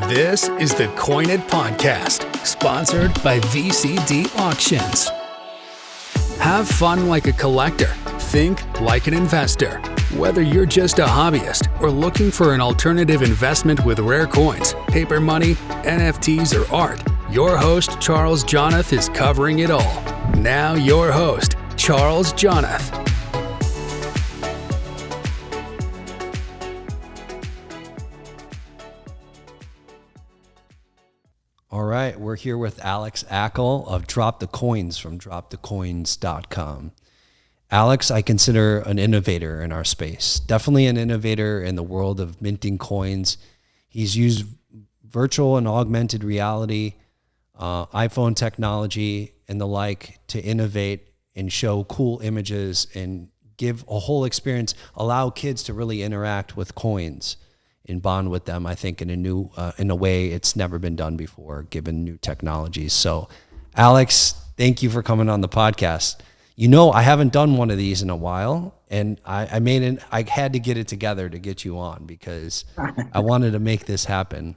This is the Coin It podcast, sponsored by VCD Auctions. Have fun like a collector. Think like an investor. Whether you're just a hobbyist or looking for an alternative investment with rare coins, paper money, NFTs, or art, your host, Charles Jonath, is covering it all. Now your host, Charles Jonath. All right, we're here with Alex Ackel of Drop the Coins from dropthecoins.com. Alex, I consider an innovator in our space, definitely an innovator in the world of minting coins. He's used virtual and augmented reality, iPhone technology, and the like to innovate and show cool images and give a whole experience, allow kids to really interact with coins and bond with them, I think, in a way it's never been done before, given new technologies. So, Alex, thank you for coming on the podcast. You know, I haven't done one of these in a while, and I had to get it together to get you on because I wanted to make this happen.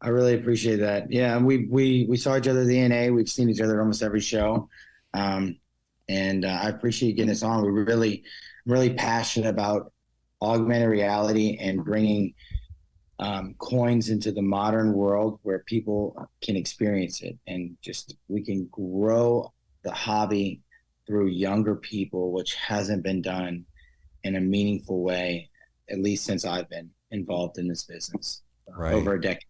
I really appreciate that. Yeah, we saw each other at the NA. We've seen each other almost every show, and I appreciate getting us on. We're really passionate about augmented reality and bringing coins into the modern world where people can experience it, and just we can grow the hobby through younger people, which hasn't been done in a meaningful way, at least since I've been involved in this business over a decade.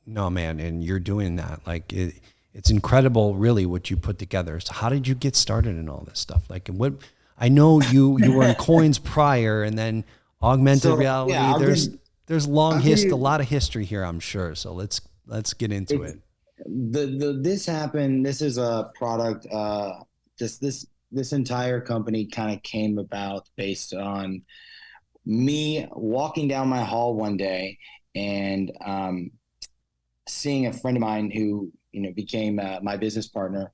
No, man, and you're doing that. Like it's incredible, really, what you put together. So how did you get started in all this stuff? Like, and what? I know you were in coins prior, and then augmented reality. Yeah, there's a lot of history here, I'm sure. So let's get into it. This happened. This is a product. This entire company kind of came about based on me walking down my hall one day and seeing a friend of mine who became my business partner,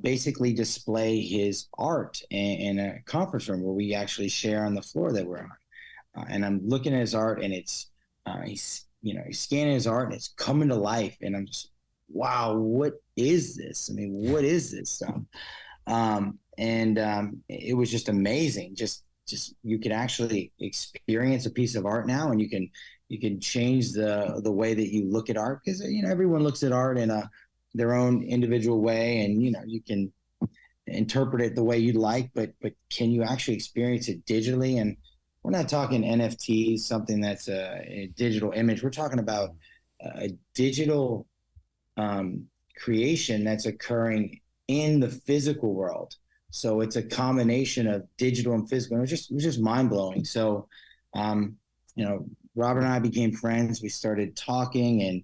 basically display his art in a conference room where we actually share on the floor that we're on. And I'm looking at his art, and it's he's scanning his art, and it's coming to life. And I'm just, wow, what is this? I mean, what is this stuff? It was just amazing. Just you can actually experience a piece of art now, and you can change the way that you look at art, because everyone looks at art in their own individual way, and you can interpret it the way you'd like, but can you actually experience it digitally? And we're not talking NFTs, something that's a digital image. We're talking about a digital creation that's occurring in the physical world. So it's a combination of digital and physical. It was just mind-blowing. So Robert and I became friends. We started talking, and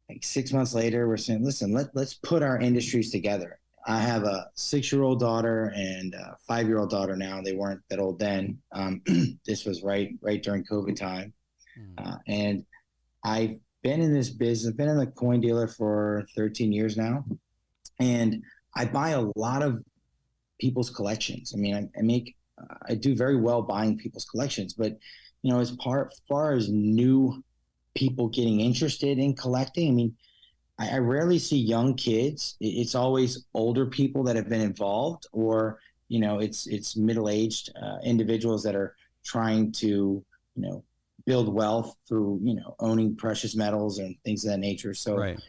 like 6 months later, we're saying, listen, let's put our industries together. I have a 6-year-old daughter and a 5-year-old daughter now. They weren't that old then. This was right during COVID time. And I've been in this business, been in the coin dealer for 13 years now. And I buy a lot of people's collections. I mean, I do very well buying people's collections, but as far as new people getting interested in collecting, I mean, I rarely see young kids. It's always older people that have been involved, or it's middle-aged individuals that are trying to build wealth through owning precious metals and things of that nature. So right.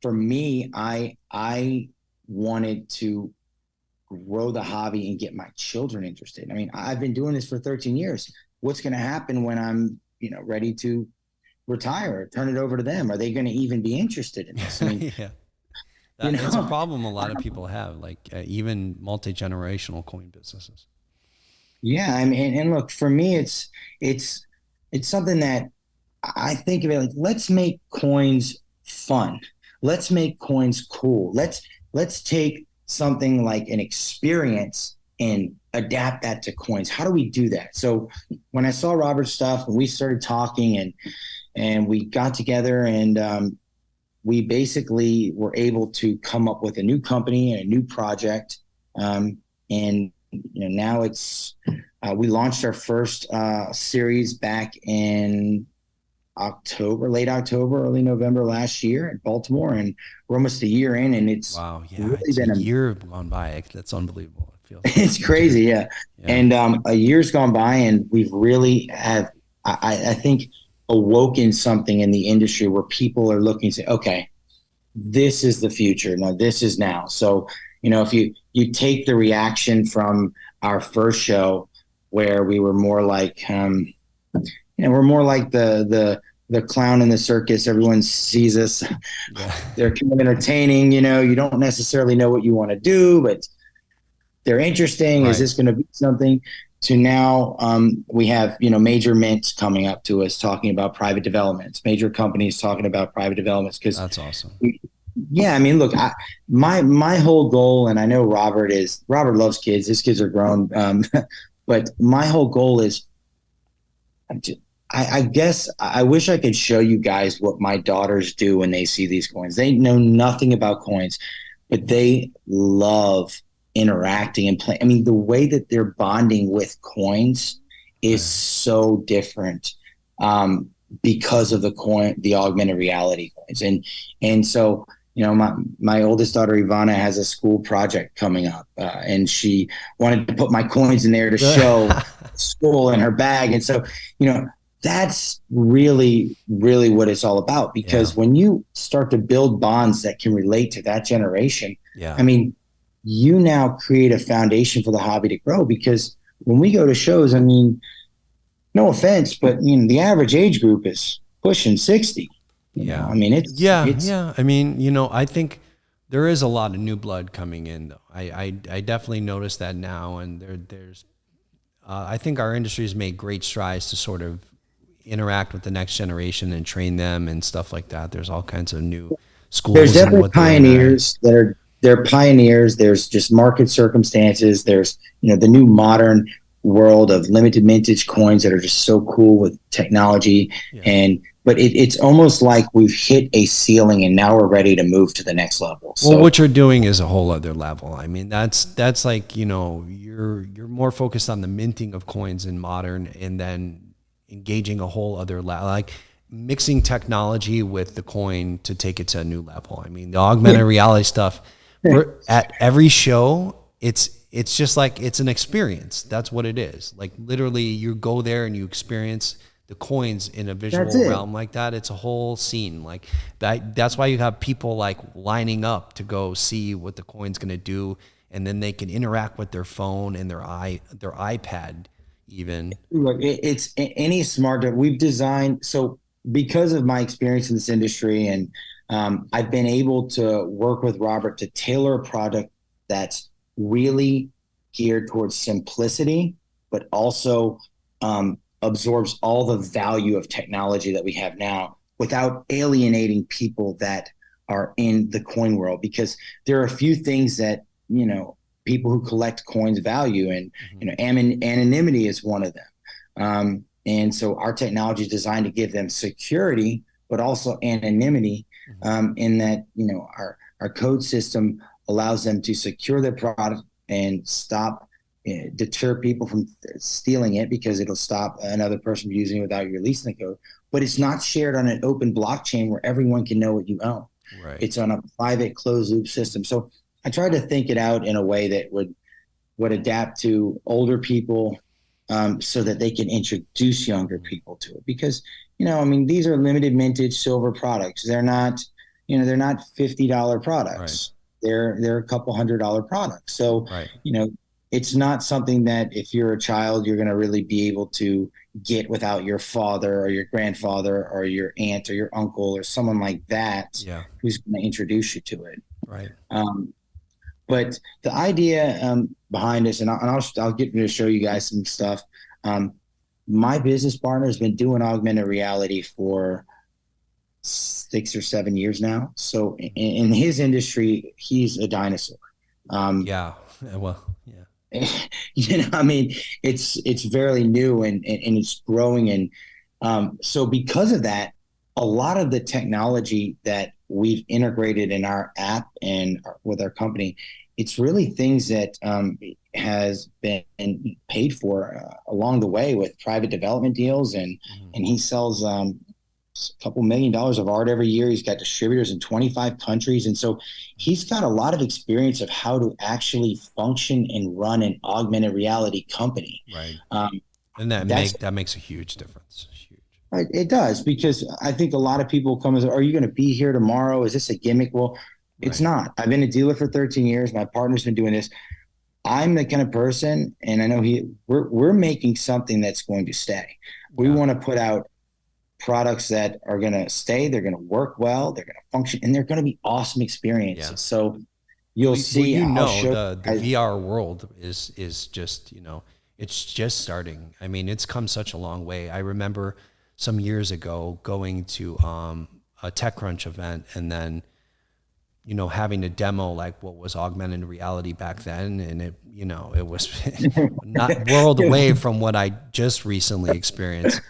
For me, I wanted to grow the hobby and get my children interested. I mean, I've been doing this for 13 years. What's going to happen when I'm ready to retire, turn it over to them? Are they going to even be interested in this? I mean, yeah, that's a problem a lot of people have, like even multi-generational coin businesses. Yeah, I mean, and look, for me, it's something that I think of it like, let's make coins fun. Let's make coins cool. Let's take something like an experience and adapt that to coins. How do we do that? So when I saw Robert's stuff and we started talking and we got together, and we basically were able to come up with a new company and a new project. And now it's we launched our first series back in late October, early November last year in Baltimore, and we're almost a year in, and it's Wow. Yeah. really It's a been year gone by. That's unbelievable. It feels like it's crazy, yeah. yeah. And a year's gone by, and we've really have I think awoken something in the industry where people are looking to say, okay, this is the future. No, this is now. So, if you take the reaction from our first show where we were more like we're more like the clown in the circus. Everyone sees us. Yeah. They're kind of entertaining, you don't necessarily know what you want to do, but they're interesting. Is Right. this going to be something? To now, we have major mints coming up to us talking about private developments, major companies talking about private developments because That's awesome. yeah, I mean, look, my whole goal, and I know Robert loves kids. His kids are grown, but my whole goal is, I guess I wish I could show you guys what my daughters do when they see these coins. They know nothing about coins, but they love interacting and playing. I mean, the way that they're bonding with coins is Right. so different because of the augmented reality coins, and so my oldest daughter Ivana has a school project coming up, and she wanted to put my coins in there to show school in her bag, and so that's really, really what it's all about. Yeah. Because when you start to build bonds that can relate to that generation, Yeah. I mean, you now create a foundation for the hobby to grow. Because when we go to shows, I mean, no offense, but the average age group is pushing 60. Yeah. I mean, it's Yeah. it's Yeah. I mean, I think there is a lot of new blood coming in though. I definitely notice that now. And there's, I think our industry has made great strides to sort of interact with the next generation and train them and stuff like that. There's all kinds of new there's schools and definitely what they're in. pioneers that are they're pioneers. There's just market circumstances. There's the new modern world of limited mintage coins that are just so cool with technology. Yeah. And but it's almost like we've hit a ceiling and now we're ready to move to the next level. Well, So what you're doing is a whole other level. I mean, that's like, you're more focused on the minting of coins in modern and then engaging a whole other level, like mixing technology with the coin to take it to a new level. I mean, the augmented reality stuff at every show, it's just like, it's an experience. That's what it is. Like literally you go there and you experience the coins in a that's visual it. realm like that. It's a whole scene like that. That's why you have people like lining up to go see what the coin's going to do. And then they can interact with their phone and their iPad even. Look, it's any smart. We've designed so because of my experience in this industry, and I've been able to work with Robert to tailor a product that's really geared towards simplicity, but also absorbs all the value of technology that we have now without alienating people that are in the coin world. Because there are a few things that people who collect coins value, and anonymity is one of them. And so our technology is designed to give them security, but also anonymity, in that our code system allows them to secure their product and deter people from stealing it, because it'll stop another person from using it without you releasing the code. But it's not shared on an open blockchain where everyone can know what you own. Right. It's on a private closed loop system. So I tried to think it out in a way that would adapt to older people, so that they can introduce younger people to it. Because I mean, these are limited mintage silver products. They're not $50 products. Right. They're a couple $100 products. So Right. it's not something that if you're a child you're going to really be able to get without your father or your grandfather or your aunt or your uncle or someone like that, Yeah. who's going to introduce you to it. Right. But the idea behind this, and I'll get to show you guys some stuff. My business partner has been doing augmented reality for 6 or 7 years now. So in his industry, he's a dinosaur. Yeah. Well, yeah. I mean, it's very new and it's growing. And so because of that, a lot of the technology that we've integrated in our app and with our company, it's really things that has been paid for along the way with private development deals. And he sells a couple $1 million of art every year. He's got distributors in 25 countries. And so he's got a lot of experience of how to actually function and run an augmented reality company. Right. Um, And that makes a huge difference. Huge. it does, because I think a lot of people come and say, are you going to be here tomorrow? Is this a gimmick? Well, it's not. I've been a dealer for 13 years. My partner's been doing this. I'm the kind of person, and I know we're making something that's going to stay. We want to put out products that are going to stay. They're going to work well. They're going to function, and they're going to be awesome experiences. Yeah. So you'll see. The VR world is just, it's just starting. I mean, it's come such a long way. I remember some years ago going to a TechCrunch event, and then having a demo like what was augmented reality back then, and it was not world away from what I just recently experienced.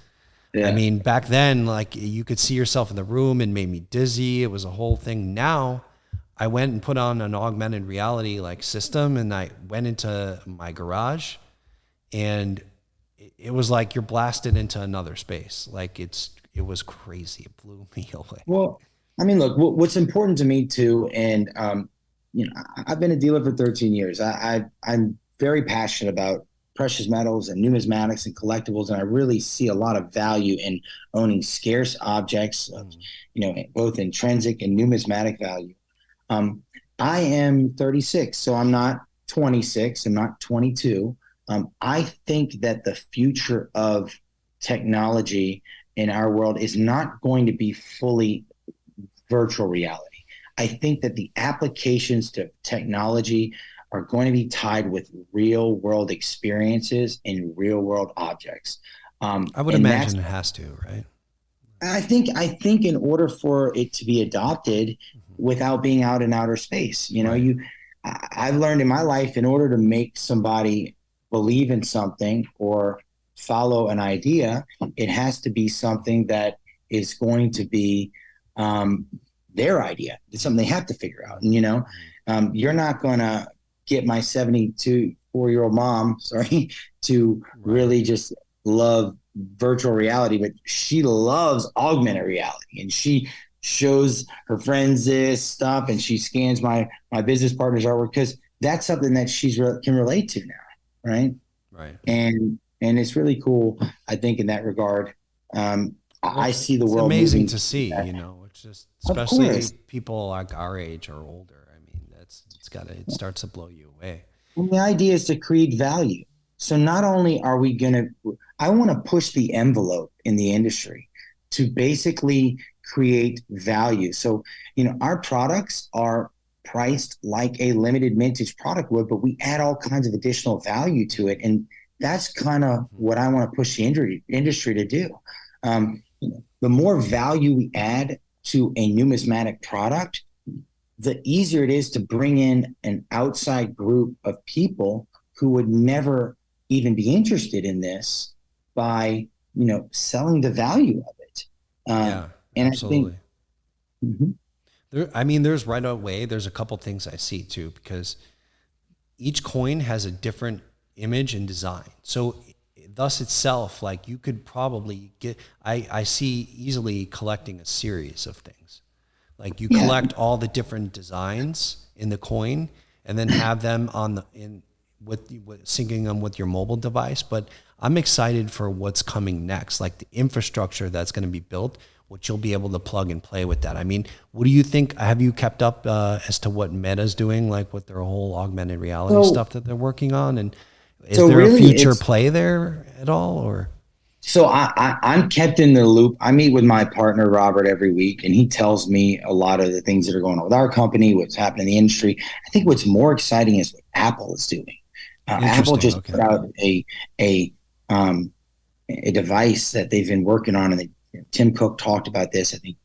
Yeah. I mean, back then, like, you could see yourself in the room and made me dizzy. It was a whole thing. Now, I went and put on an augmented reality like system, and I went into my garage, and it was like you're blasted into another space. Like, it was crazy. It blew me away. Well, I mean, look, what's important to me too, and I've been a dealer for 13 years. I'm very passionate about precious metals and numismatics and collectibles, and I really see a lot of value in owning scarce objects, both intrinsic and numismatic value. I am 36, so I'm not 26. I'm not 22. I think that the future of technology in our world is not going to be fully virtual reality. I think that the applications to technology are going to be tied with real world experiences and real world objects. I would imagine it has to, right? I think in order for it to be adopted without being out in outer space, I've learned in my life, in order to make somebody believe in something or follow an idea, it has to be something that is going to be their idea. It's something they have to figure out. And, you're not going to get my 72-year-old mom, to really just love virtual reality, but she loves augmented reality, and she shows her friends this stuff, and she scans my business partner's artwork because that's something that can relate to now. Right. And it's really cool, I think, in that regard. I see the world. It's amazing to see, it's just, especially people like our age or older. I mean, it starts to blow you away. And the idea is to create value. So not only are we I want to push the envelope in the industry to basically create value. So, our products are priced like a limited vintage product would, but we add all kinds of additional value to it. And that's kind of what I want to push the industry to do. The more value we add to a numismatic product, the easier it is to bring in an outside group of people who would never even be interested in this by, selling the value of it. And absolutely. There's right away, there's a couple things I see too, because each coin has a different image and design. So thus itself, like, you could probably I see easily collecting a series of things. Like, you collect all the different designs in the coin, and then have them syncing them with your mobile device. But I'm excited for what's coming next, like the infrastructure that's going to be built, which you'll be able to plug and play with that. I mean, what do you think? Have you kept up as to what Meta's doing, like with their whole augmented reality stuff that they're working on? And is there really a future play there at all, or? So I'm kept in the loop. I meet with my partner, Robert, every week, and he tells me a lot of the things that are going on with our company, what's happening in the industry. I think what's more exciting is what Apple is doing. Apple just put out a device that they've been working on, and Tim Cook talked about this, I think,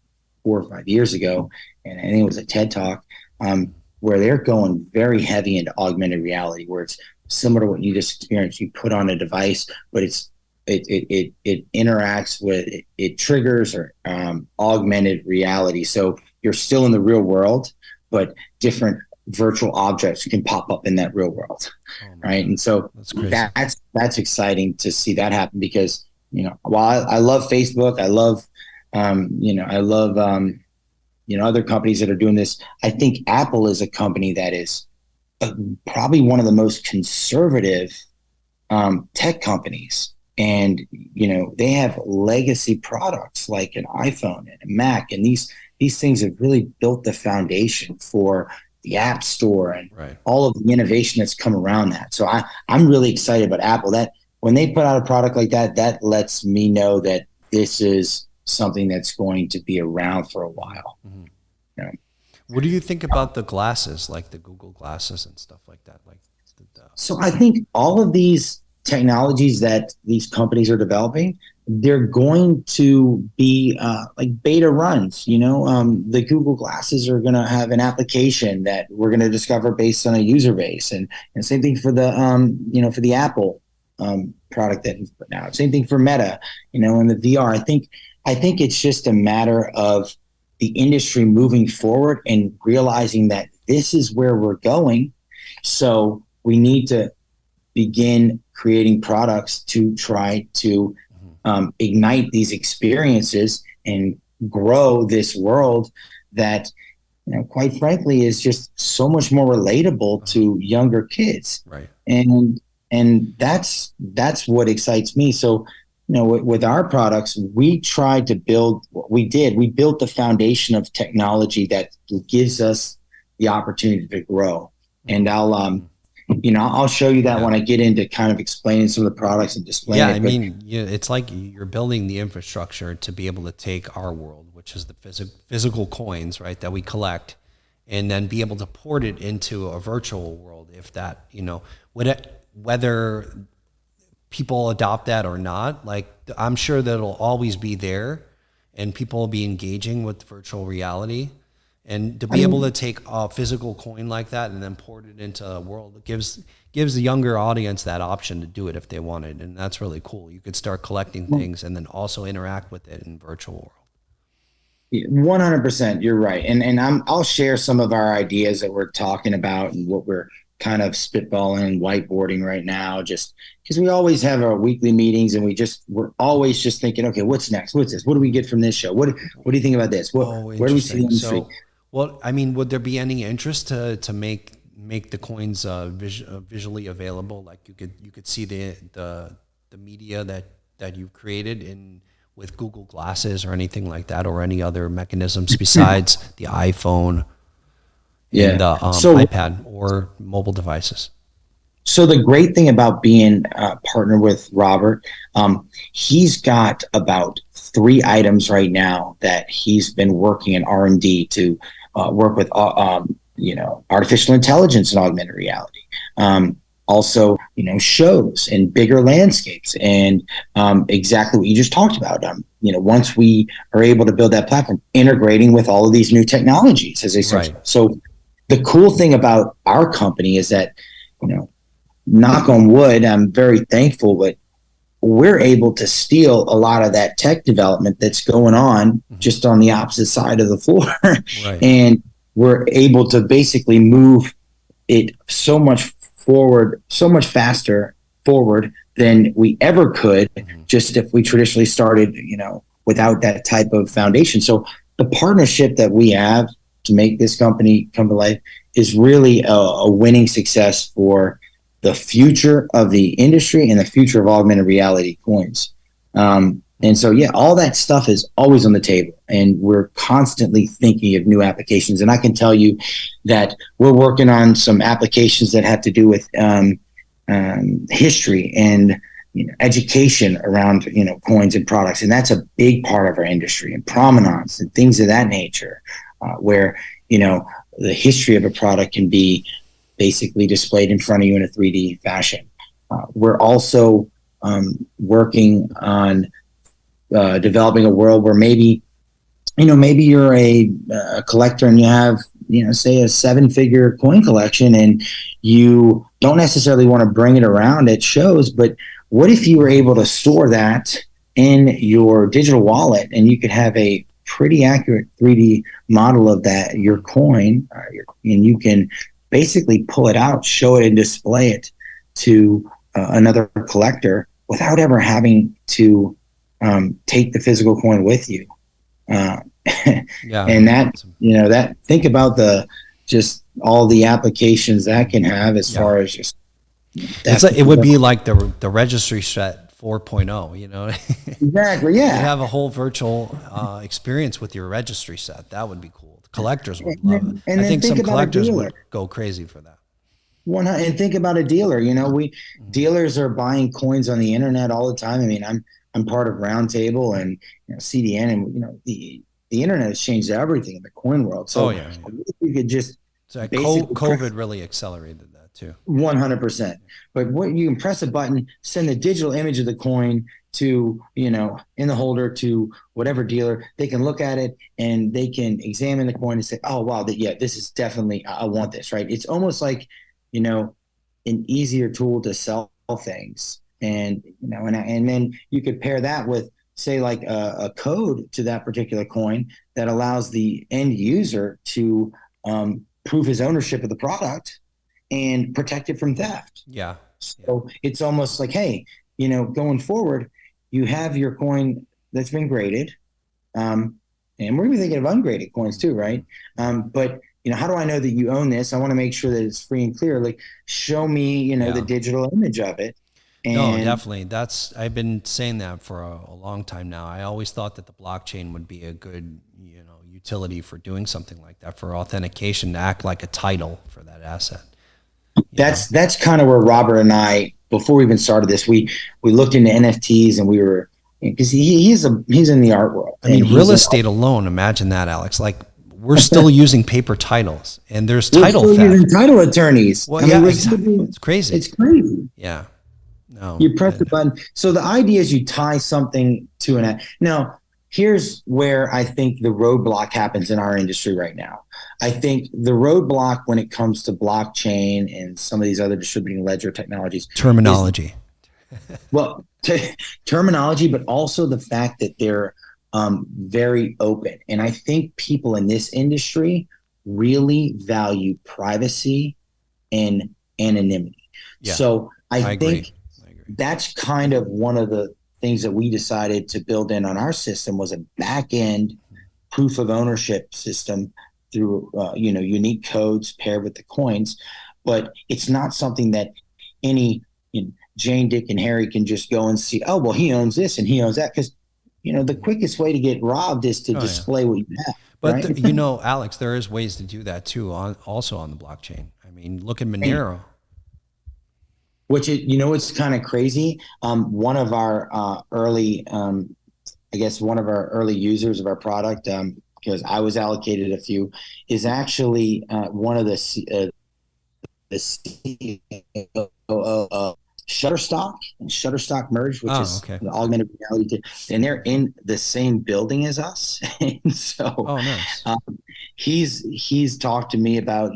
4 or 5 years ago, and I think it was a TED Talk, where they're going very heavy into augmented reality, where it's similar to what you just experienced. You put on a device, but it interacts with it triggers or augmented reality. So you're still in the real world, but different virtual objects can pop up in that real world, right? And so that's exciting to see that happen, because while I love Facebook, I love I love, other companies that are doing this. I think Apple is a company that is probably one of the most conservative tech companies. And, they have legacy products like an iPhone and a Mac. And these things have really built the foundation for the App Store and Right. all of the innovation that's come around that. So I'm really excited about Apple. That when they put out a product like that, that lets me know that this is something that's going to be around for a while. Mm-hmm. You know? What do you think about the glasses, like the Google glasses and stuff like that? So I think all of these technologies that these companies are developing, they're going to be like beta runs. The Google glasses are going to have an application that we're going to discover based on a user base, and same thing for the for the Apple product that he's putting out. Same thing for Meta, and the VR. I think it's just a matter of the industry moving forward and realizing that this is where we're going. So we need to begin creating products to try to ignite these experiences and grow this world that, quite frankly, is just so much more relatable to younger kids. Right. And that's what excites me. So, with our products, we tried to build what we did. We built the foundation of technology that gives us the opportunity to grow. And I'll show you that when I get into kind of explaining some of the products and displaying it. I mean, it's like you're building the infrastructure to be able to take our world, which is the physical coins, right, that we collect, and then be able to port it into a virtual world. If that, whether people adopt that or not, like I'm sure that it'll always be there, and people will be engaging with virtual reality. And to be able to take a physical coin like that and then port it into a world, it gives the younger audience that option to do it if they wanted. And that's really cool. You could start collecting things and then also interact with it in virtual world. 100%. You're right. And I'll share some of our ideas that we're talking about and what we're kind of spitballing and whiteboarding right now, just because we always have our weekly meetings and we're always just thinking, okay, what's next? What's this? What do we get from this show? What do you think about this? Where do we see the industry? Well, I mean, would there be any interest to make the coins visually available? Like you could see the media that you've created with Google Glasses or anything like that, or any other mechanisms besides the iPhone and the iPad or mobile devices. So the great thing about being partnered with Robert, he's got about 3 items right now that he's been working in R&D to work with, artificial intelligence and augmented reality. Also, shows and bigger landscapes and exactly what you just talked about. Once we are able to build that platform, integrating with all of these new technologies as they start. Right. So the cool thing about our company is that, knock on wood, I'm very thankful, but we're able to steal a lot of that tech development that's going on just on the opposite side of the floor. Right. And we're able to basically move it so much faster forward than we ever could, just if we traditionally started, without that type of foundation. So the partnership that we have to make this company come to life is really a winning success for the future of the industry and the future of augmented reality coins. And so, all that stuff is always on the table, and we're constantly thinking of new applications. And I can tell you that we're working on some applications that have to do with history and education around coins and products, and that's a big part of our industry, and provenance and things of that nature, where the history of a product can be basically displayed in front of you in a 3D fashion. We're also working on developing a world where maybe you're a collector and you have, say a 7-figure coin collection, and you don't necessarily want to bring it around at shows, but what if you were able to store that in your digital wallet and you could have a pretty accurate 3D model of that, your coin, and you can basically pull it out, show it, and display it to another collector without ever having to take the physical coin with you. Uh, Yeah. and that, that think about just all the applications that can have as Yeah. far as just It's that like, can it would work. be like the registry set 4.0, you know. Exactly. You'd Yeah. have a whole virtual experience with your registry set. That would be cool. The collectors would And love it. and I then think think some about a collectors dealer. would go crazy for that. And think about a dealer. We Mhm. dealers are buying coins on the internet all the time. I mean, I'm part of Roundtable and CDN, and the internet has changed everything in the coin world. Oh So yeah, yeah. you could just So basically press COVID really accelerated that too. 100%. But what you can press a button, send the digital image of the coin to, in the holder to whatever dealer. They can look at it and they can examine the coin and say, oh, wow, yeah, this is definitely, I want this, right? It's almost like, an easier tool to sell things. And then you could pair that with, say, like a code to that particular coin that allows the end user to prove his ownership of the product and protect it from theft. Yeah. Yeah. So it's almost like, hey, going forward, you have your coin that's been graded. Um, and we're even thinking of ungraded coins too, right? But how do I know that you own this? I want to make sure that it's free and clear. Like, show me, the Yeah. digital image of it. No, And definitely. I've been saying that for a long time now. I always thought that the blockchain would be a good, utility for doing something like that, for authentication, to act like a title for that asset. that's kind of where Robert and I, before we even started this, we looked into NFTs, and we were, because he's in the art world, I and mean, real he's an estate alone, imagine that, Alex. Like, we're still using paper titles, and there's we're title still using theft. title attorneys. Well, I mean, yeah, we're still exactly. doing, It's crazy. it's crazy. Yeah. No. You press the button. So the idea is you tie something to an. Now, here's where I think the roadblock happens in our industry right now. I think the roadblock when it comes to blockchain and some of these other distributing ledger technologies is, Terminology. well, terminology, but also the fact that they're very open. And I think people in this industry really value privacy and anonymity. Yeah, So I I agree. think that's kind of one of the things that we decided to build in on our system was a back end proof of ownership system through unique codes paired with the coins. But it's not something that any Jane, Dick, and Harry can just go and see, oh, well, he owns this and he owns that, because the quickest way to get robbed is to Oh, yeah. display what you have. But Right. Alex, there is ways to do that too. Also on the blockchain. I mean, look at Monero. Which is, it's kind of crazy. One of our early, I guess, one of our early users of our product, because I was allocated a few, is actually one of the CEO of Shutterstock and Shutterstock merged, which is Okay. the augmented reality, and they're in the same building as us. And so, Nice. He's talked to me about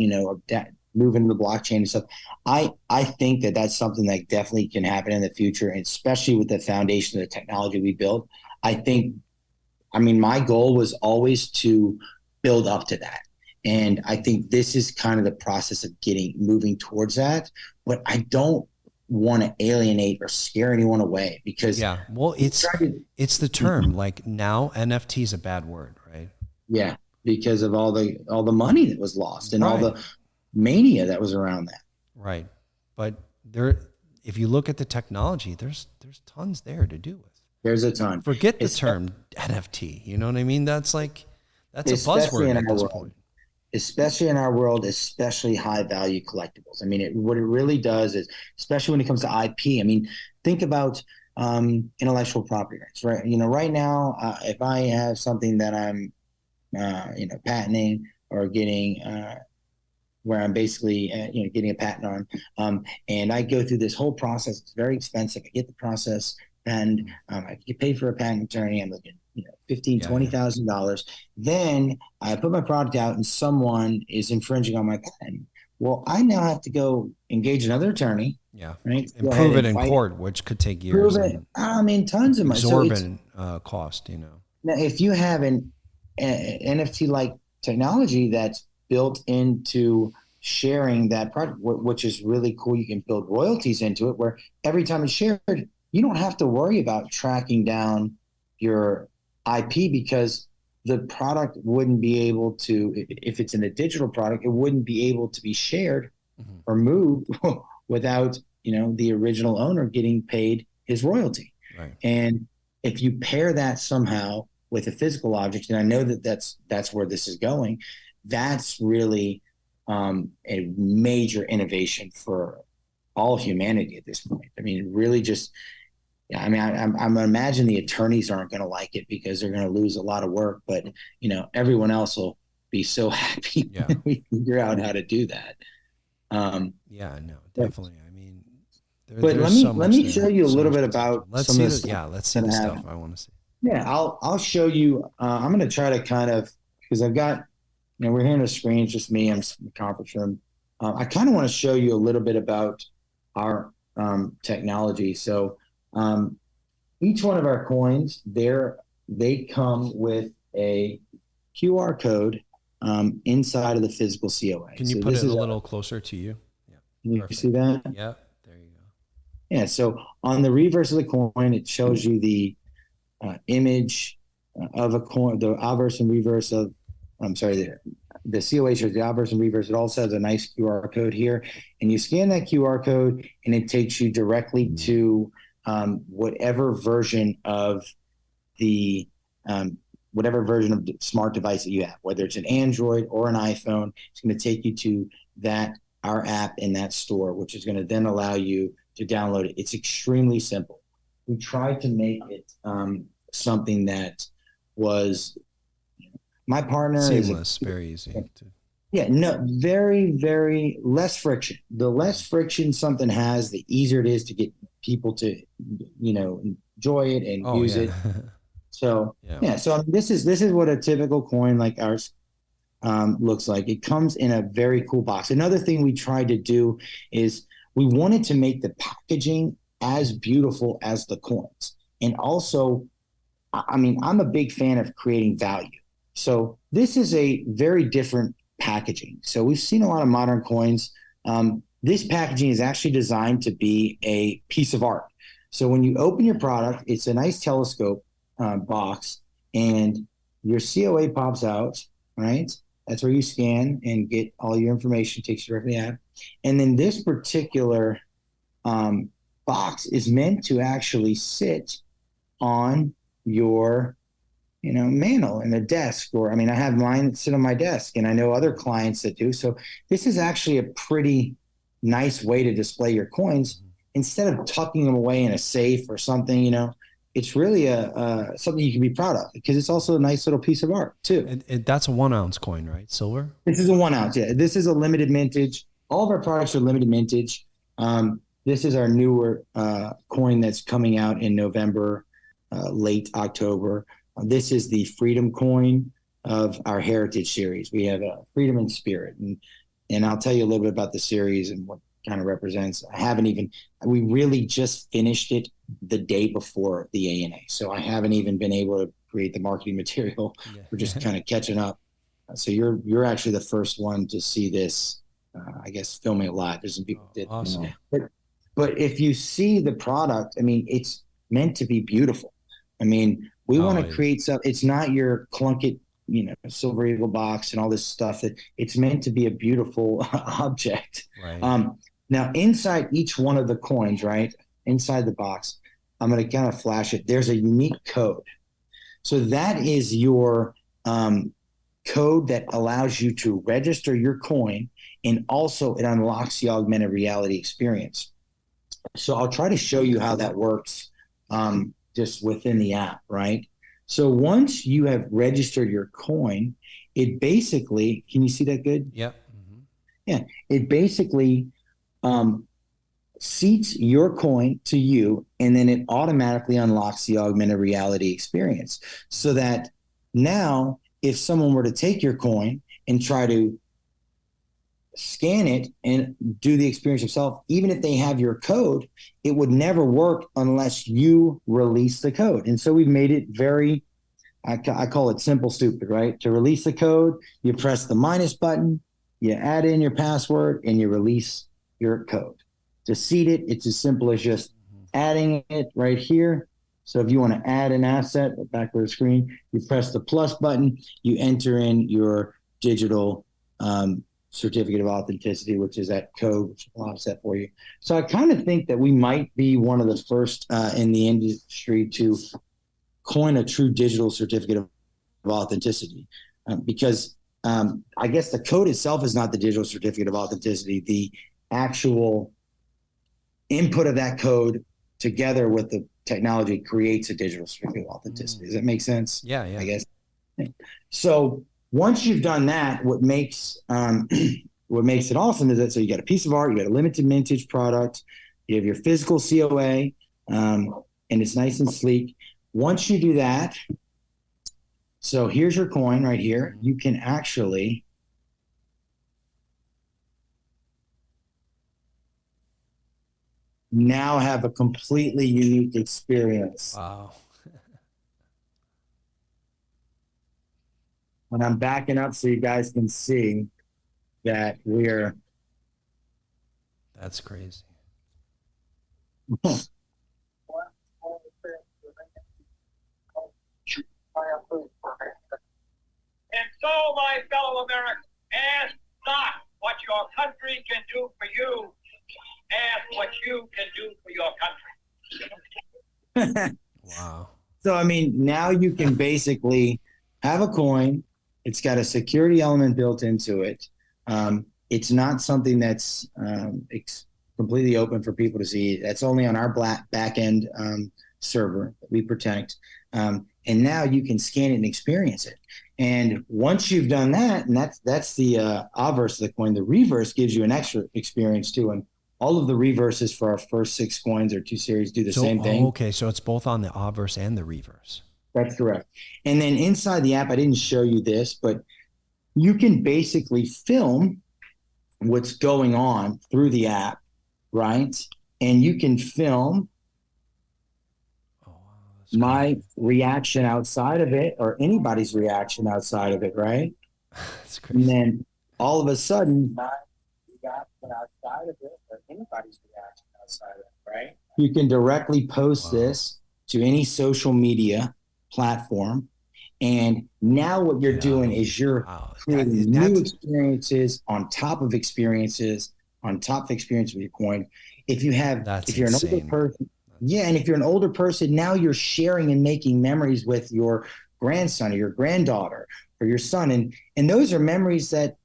moving to the blockchain and stuff. I think that that's something that definitely can happen in the future, and especially with the foundation of the technology we built. My goal was always to build up to that. And I think this is kind of the process of moving towards that. But I don't want to alienate or scare anyone away, because it's the term. Like, now NFT is a bad word, right? Yeah, because of all the money that was lost and all the mania that was around that. Right. But if you look at the technology, there's tons there to do with. There's a ton. Forget the term NFT. You know what I mean? That's a buzzword at this point. Especially in our world, especially high value collectibles. I mean, what it really does is, especially when it comes to IP. I mean, think about intellectual property rights, right? Right now, if I have something that I'm, patenting or getting, where I'm basically, getting a patent on, and I go through this whole process. It's very expensive. I get the process, and I get paid for a patent attorney. I'm looking, $15,000-$20,000. Then I put my product out, and someone is infringing on my patent. Well, I now have to go engage another attorney. Yeah, right. And prove it in court, which could take years. Tons of money. Exorbitant cost. Now, if you have an NFT like technology that's built into sharing that product, which is really cool, you can build royalties into it, where every time it's shared, you don't have to worry about tracking down your IP, because the product wouldn't be able to, if it's in a digital product, it wouldn't be able to be shared or moved without, the original owner getting paid his royalty. Right. And if you pair that somehow with a physical object, and I know that that's where this is going, that's really a major innovation for all of humanity at this point. I mean, really just, yeah, I mean, I'm imagine the attorneys aren't going to like it because they're going to lose a lot of work, but everyone else will be so happy when we figure out how to do that. Yeah, no, definitely. I mean, but let me show you a little bit about let's some of see the yeah, let's see the stuff I want to see. Yeah, I'll show you. I'm going to try to kind of, because I've got, we're here on the screen, it's just me. I'm in the conference room. I kind of want to show you a little bit about our technology. So each one of our coins, they come with a QR code inside of the physical COA. Can you put it a little closer to you? Yeah. You see that? Yeah, there you go. Yeah, so on the reverse of the coin, it shows you the image of a coin, the obverse and reverse of, I'm sorry, the COA shows the obverse and reverse. It also has a nice QR code here. And you scan that QR code and it takes you directly to whatever version of the smart device that you have, whether it's an Android or an iPhone. It's going to take you to our app in that store, which is going to then allow you to download it. It's extremely simple. We tried to make it something that was, my partner seamless, very easy. Very, very less friction. The less friction something has, the easier it is to get people to, enjoy it and use it. So so this is what a typical coin like ours looks like. It comes in a very cool box. Another thing we tried to do is we wanted to make the packaging as beautiful as the coins. And also, I mean, I'm a big fan of creating value. So this is a very different packaging. So we've seen a lot of modern coins. This packaging is actually designed to be a piece of art. So when you open your product, it's a nice telescope box, and your COA pops out, right? That's where you scan and get all your information, takes you directly out. And then this particular box is meant to actually sit on your mantle in a desk, or I have mine that sit on my desk, and I know other clients that do. So this is actually a pretty nice way to display your coins instead of tucking them away in a safe or something. It's really something you can be proud of, because it's also a nice little piece of art too. And that's a 1 ounce coin, right? Silver? This is a 1 ounce. Yeah, this is a limited mintage. All of our products are limited mintage. This is our newer coin that's coming out in November, late October. This is the Freedom coin of our Heritage series. We have a Freedom and Spirit, and I'll tell you a little bit about the series and what kind of represents. We really just finished it the day before the ANA, so I haven't even been able to create the marketing material. Yeah. We're just kind of catching up. So you're actually the first one to see this. I guess filming it live. There's some people did. Awesome. But if you see the product, it's meant to be beautiful. We want to create something. It's not your clunky, Silver Eagle box and all this stuff. It's meant to be a beautiful object. Right. Now, inside each one of the coins, right, inside the box, I'm going to kind of flash it. There's a unique code. So that is your code that allows you to register your coin, and also it unlocks the augmented reality experience. So I'll try to show you how that works just within the app, right? So once you have registered your coin, it basically, can you see that good? Yep. Mm-hmm. Yeah, it basically seats your coin to you, and then it automatically unlocks the augmented reality experience. So that now, if someone were to take your coin and try to scan it and do the experience themselves, even if they have your code, it would never work unless you release the code. And so we've made it very, I call it simple, stupid, right? To release the code, you press the minus button, you add in your password, and you release your code. To seed it, it's as simple as just adding it right here, So if you want to add an asset back to the screen, you press the plus button, you enter in your digital certificate of authenticity, which is that code, which will offset for you. So I kind of think that we might be one of the first in the industry to coin a true digital certificate of authenticity, because I guess the code itself is not the digital certificate of authenticity. The actual input of that code together with the technology creates a digital certificate of authenticity. Does that make sense? Yeah, yeah. I guess. So once you've done that, what makes it awesome is that so you got a piece of art, you got a limited mintage product, you have your physical COA, and it's nice and sleek. Once you do that, so here's your coin right here. You can actually now have a completely unique experience. Wow. When I'm backing up so you guys can see that we're That's crazy. And so, my fellow Americans, ask not what your country can do for you. Ask what you can do for your country. Wow. So, I mean, now you can basically have a coin. It's got a security element built into it. It's not something that's completely open for people to see. That's only on our back end server that we protect. And now you can scan it and experience it. And once you've done that, and that's the obverse of the coin, the reverse gives you an extra experience too. And all of the reverses for our first 6 coins or 2 series do the same thing. Okay, so it's both on the obverse and the reverse. That's correct. And then inside the app, I didn't show you this, but you can basically film what's going on through the app, right? And you can film my reaction outside of it or anybody's reaction outside of it, right? That's crazy. And then all of a sudden, my reaction outside of it or anybody's reaction outside of it, right? You can directly post this to any social media platform. And now what you're doing is you're creating new experiences on top of experiences with your coin. If you're an older person, and if you're an older person, now you're sharing and making memories with your grandson or your granddaughter or your son. And those are memories that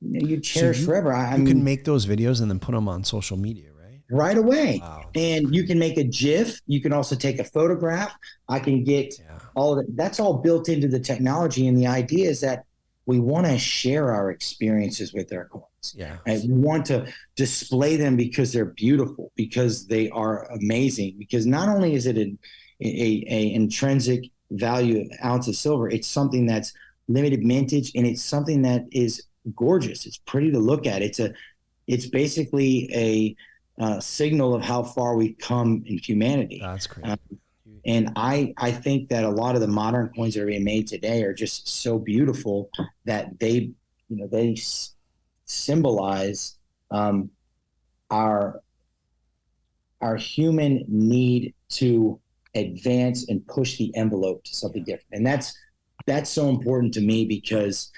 you cherish forever. You can make those videos and then put them on social media, right? Right away. Wow. And you can make a GIF. You can also take a photograph. I can get all of it. That's all built into the technology. And the idea is that we want to share our experiences with our coins. Yeah. And we want to display them because they're beautiful, because they are amazing, because not only is it an intrinsic value ounce of silver, it's something that's limited mintage, and it's something that is gorgeous. It's pretty to look at. It's basically a signal of how far we've come in humanity. That's crazy. And I think that a lot of the modern coins that are being made today are just so beautiful that they symbolize our human need to advance and push the envelope to something different. And that's so important to me because,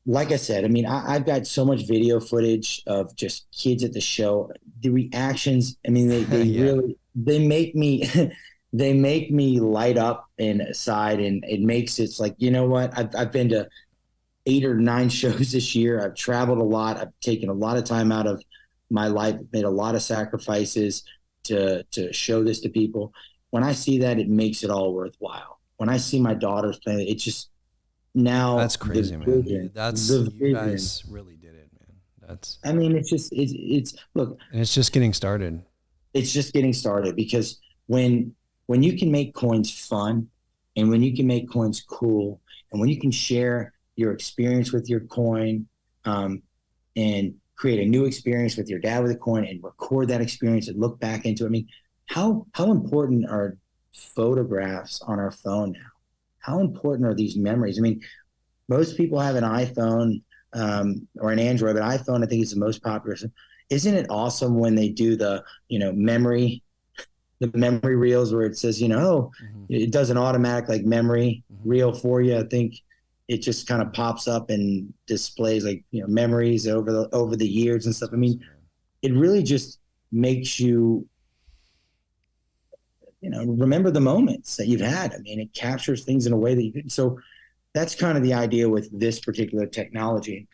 like I said, I mean, I've got so much video footage of just kids at the show. The reactions, I mean, they really make me they make me light up inside, and it makes it's like, you know what? I've been to 8 or 9 shows this year. I've traveled a lot. I've taken a lot of time out of my life, made a lot of sacrifices to show this to people. When I see that, it makes it all worthwhile. When I see my daughters playing, it's just now. That's crazy, man. You guys really did it, man. I mean, it's look. And it's just getting started. It's just getting started because when you can make coins fun, and when you can make coins cool, and when you can share your experience with your coin, and create a new experience with your dad with a coin, and record that experience and look back into it. I mean, how important are photographs on our phone now? How important are these memories? I mean, most people have an iPhone or an Android, but iPhone I think is the most popular. Isn't it awesome when they do the memory the memory reels where it says, it does an automatic like memory reel for you. I think it just kind of pops up and displays like, memories over the years and stuff. I mean, it really just makes you, remember the moments that you've had. I mean, it captures things in a way that you could. So that's kind of the idea with this particular technology.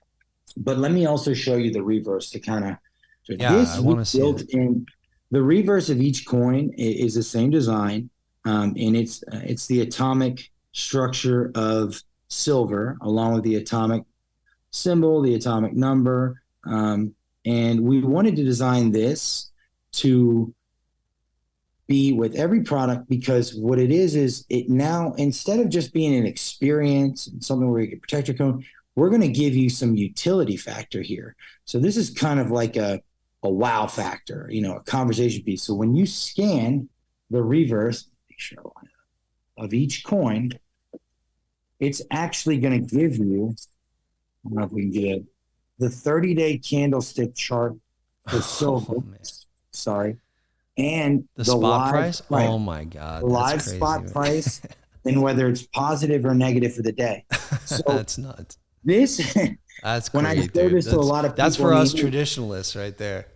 But let me also show you the reverse to kind of. So I want to see built in. The reverse of each coin is the same design, and it's the atomic structure of silver, along with the atomic symbol, the atomic number, and we wanted to design this to be with every product, because what it is it now, instead of just being an experience, something where you can protect your coin, we're going to give you some utility factor here. So this is kind of like a wow factor, a conversation piece. So when you scan the reverse of each coin, it's actually going to give you, I don't know if we can get it, the 30-day candlestick chart for silver. Sorry. And the spot price? Oh my God. The live crazy, spot price, and whether it's positive or negative for the day. So that's nuts. That's when great, I show this to a lot of people. That's for us traditionalists right there.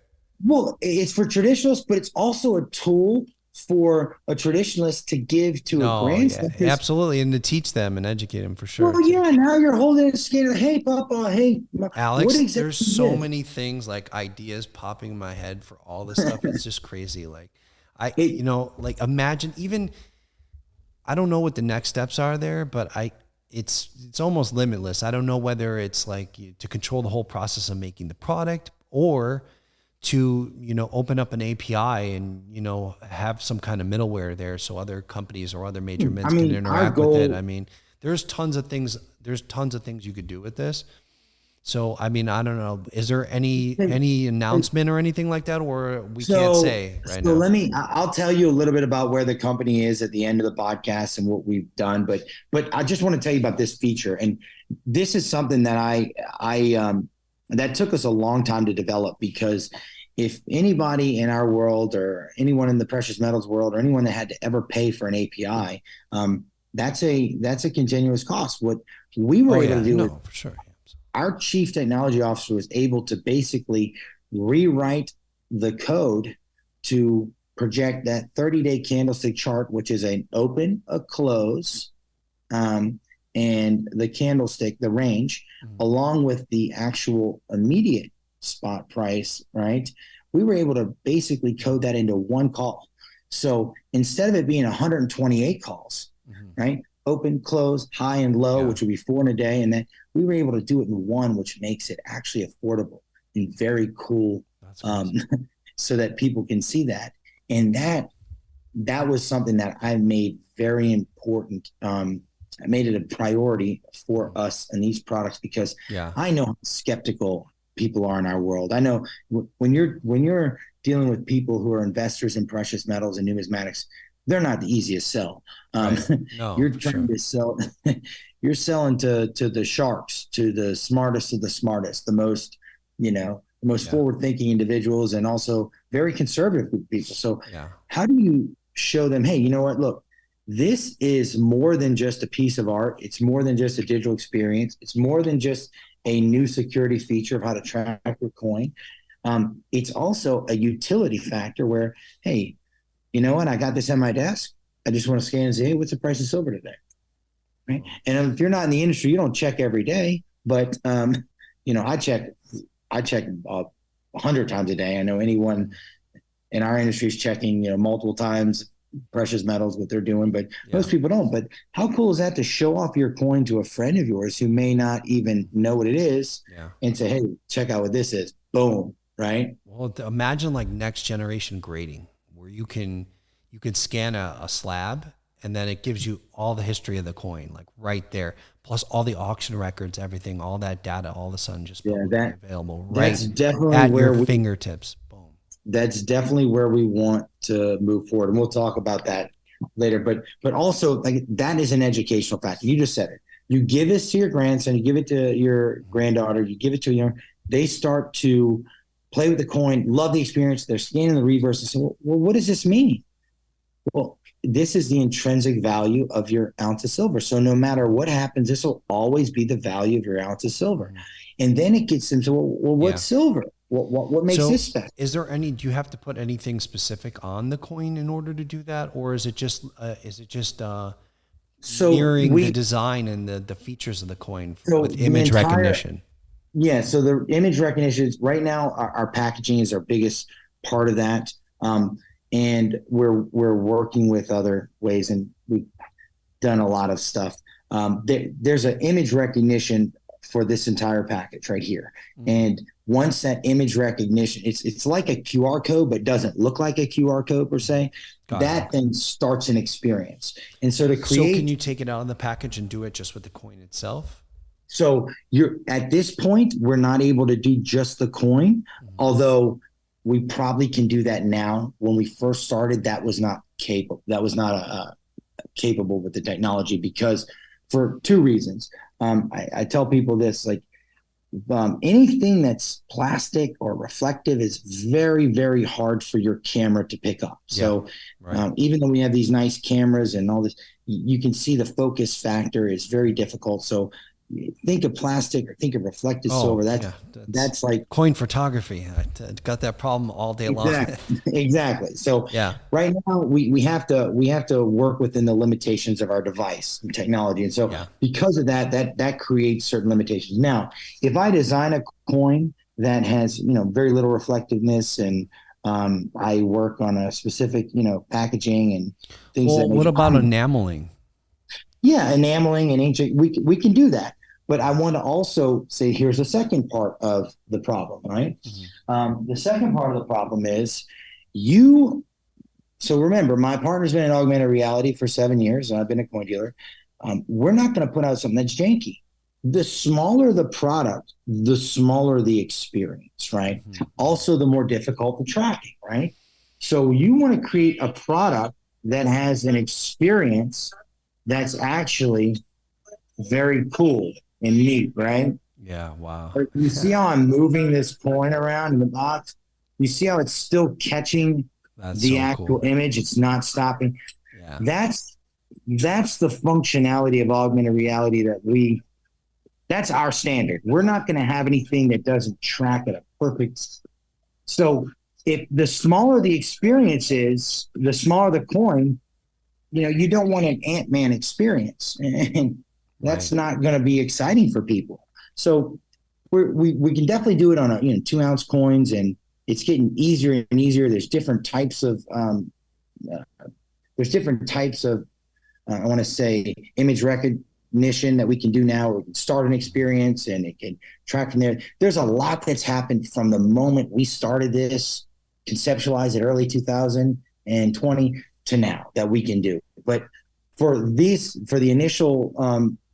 Well, it's for traditionalists, but it's also a tool for a traditionalist to give to a grandson. Yeah, absolutely, and to teach them and educate them for sure. Well, yeah, now you're holding a scanner. Hey, Papa. Hey, Alex. There's so many things, like ideas popping in my head for all this stuff. It's just crazy. Like imagine even. I don't know what the next steps are there, but it's almost limitless. I don't know whether it's like to control the whole process of making the product, or to, open up an API and, have some kind of middleware there so other companies or other major mints can interact with it. I mean, there's tons of things you could do with this. So, I mean, I don't know. Is there any announcement or anything like that, or we can't say right now? I'll tell you a little bit about where the company is at the end of the podcast and what we've done. But I just want to tell you about this feature. And this is something that that took us a long time to develop, because if anybody in our world, or anyone in the precious metals world, or anyone that had to ever pay for an API, that's a continuous cost. What we were able to do, for sure. Our chief technology officer was able to basically rewrite the code to project that 30-day candlestick chart, which is an open, a close, and the candlestick, the range, along with the actual immediate spot price, right? We were able to basically code that into one call. So instead of it being 128 calls, right? Open, close, high and low, which would be 4 in a day. And then we were able to do it in one, which makes it actually affordable and very cool, so that people can see that. And that was something that I made very important. I made it a priority for us and these products, because I know how skeptical people are in our world. I know when you're dealing with people who are investors in precious metals and numismatics, they're not the easiest sell. You're trying to sell. You're selling to the sharks, to the smartest of the smartest, the most, the most forward-thinking individuals, and also very conservative people. So how do you show them, hey, you know what? Look, this is more than just a piece of art. It's more than just a digital experience. It's more than just a new security feature of how to track your coin. It's also a utility factor where, hey, you know what? I got this on my desk. I just want to scan and say, hey, what's the price of silver today? Right. And if you're not in the industry, you don't check every day, but I check 100 times a day. I know anyone in our industry is checking, multiple times precious metals, what they're doing, but most people don't. But how cool is that to show off your coin to a friend of yours who may not even know what it is, and say, hey, check out what this is. Boom. Right. Well, imagine like next generation grading, where you can scan a slab, and then it gives you all the history of the coin, like right there, plus all the auction records, everything, all that data, all of a sudden just available right at your fingertips. Boom. That's definitely where we want to move forward, and we'll talk about that later. But also, like, that is an educational factor. You just said it. You give this to your grandson, you give it to your granddaughter, you give it to they start to play with the coin, love the experience. They're scanning the reverse and say, well, what does this mean? Well, this is the intrinsic value of your ounce of silver. So no matter what happens, this will always be the value of your ounce of silver. And then it gets into, well, what's silver? What makes this special? Is there do you have to put anything specific on the coin in order to do that? Or is it just mirroring the design and the features of the coin with image recognition? Yeah. So the image recognition is right now, our packaging is our biggest part of that. And we're working with other ways, and we've done a lot of stuff. There's an image recognition for this entire package right here. And once that image recognition, it's like a QR code, but doesn't look like a QR code per se. That thing starts an experience. And so to create. So can you take it out of the package and do it just with the coin itself? So you're at this point, we're not able to do just the coin, although we probably can do that now. When we first started, that was not capable. That was not capable with the technology, because for two reasons. I tell people this, like anything that's plastic or reflective is very, very hard for your camera to pick up. So even though we have these nice cameras and all this, you can see the focus factor is very difficult. So think of plastic or think of reflective silver. That's like coin photography. I got that problem all day long. Exactly. So right now we have to work within the limitations of our device and technology. And so because of that creates certain limitations. Now, if I design a coin that has, very little reflectiveness, and I work on a specific, packaging and things. Well, what about enameling? Yeah, enameling and inkjet, we can do that. But I want to also say, here's the second part of the problem, right? The second part of the problem is so remember, my partner's been in augmented reality for 7 years, and I've been a coin dealer. We're not going to put out something that's janky. The smaller the product, the smaller the experience, right? Also, the more difficult the tracking, right? So you want to create a product that has an experience that's actually very cool and neat, right? Yeah, wow. You see how I'm moving this coin around in the box? You see how it's still catching the actual image? It's not stopping. Yeah. That's the functionality of augmented reality that's our standard. We're not going to have anything that doesn't track at a perfect. So if the smaller the experience is, the smaller the coin, you don't want an Ant-Man experience, and that's not going to be exciting for people. So we can definitely do it on 2-ounce coins, and it's getting easier and easier. There's different types of I want to say image recognition that we can do now. We can start an experience and it can track from there. There's a lot that's happened from the moment we started this, conceptualized it early 2020 to now that we can do. But for the initial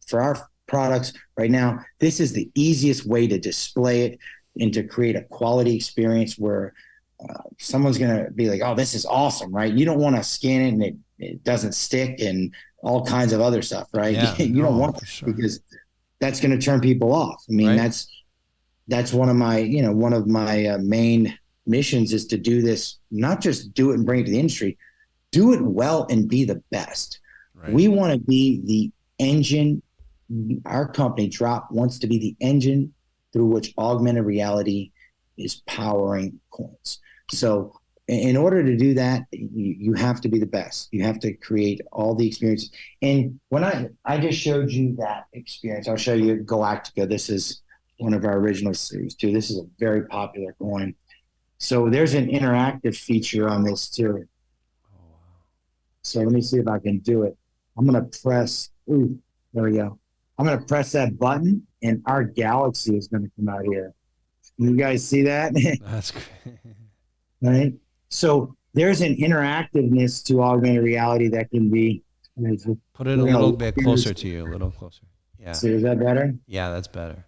for our products right now, this is the easiest way to display it and to create a quality experience where someone's going to be like, oh, this is awesome, right? You don't want to scan it and it doesn't stick and all kinds of other stuff, right? You don't want that, because that's going to turn people off. I mean, that's one of my main missions is to do this, not just do it and bring it to the industry, do it well and be the best. Right. We want to be the engine. Our company, Drop, wants to be the engine through which augmented reality is powering coins. So in order to do that, you have to be the best. You have to create all the experiences. And when I just showed you that experience, I'll show you Galactica. This is one of our original series too. This is a very popular coin. So there's an interactive feature on this too. So let me see if I can do it. I'm going to press, there we go. I'm going to press that button and our galaxy is going to come out here. You guys see that? That's great. Right? So there's an interactiveness to augmented reality that can be. Put it a little bit closer to you, a little closer. Yeah. See, is that better? Yeah, that's better.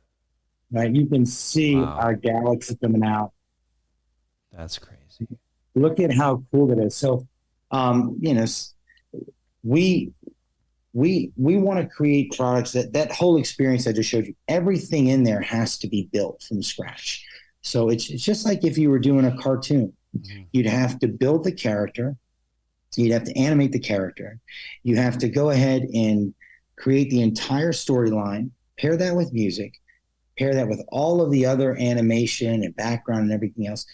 Right? You can see our galaxy coming out. That's crazy. Look at how cool that is. So, we want to create products that whole experience I just showed you, everything in there has to be built from scratch. So it's just like if you were doing a cartoon, you'd have to build the character, So you'd have to animate the character. You have to go ahead and create the entire storyline, pair that with music, pair that with all of the other animation and background and everything else.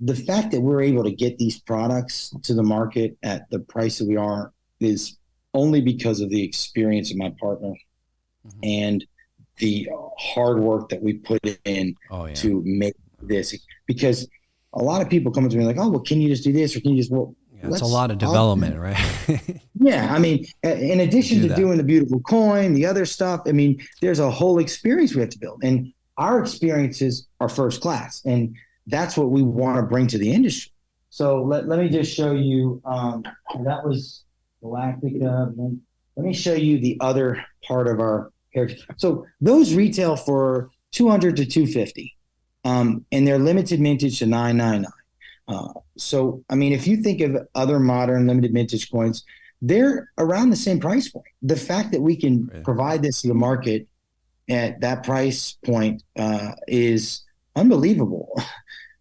The fact that we're able to get these products to the market at the price that we are is only because of the experience of my partner and the hard work that we put in to make this. Because a lot of people come to me like, oh, well, can you just do this? Or can you just, well, it's a lot of development, right? Yeah. I mean, in addition to doing the beautiful coin, the other stuff, I mean, there's a whole experience we have to build. And our experiences are first class. And that's what we want to bring to the industry. So let me just show you, that was Galactica. Let me show you the other part of our heritage. So those retail for $200 to $250, and they're limited mintage to $999. So, I mean, if you think of other modern limited mintage coins, they're around the same price point. The fact that we can provide this to the market at that price point is unbelievable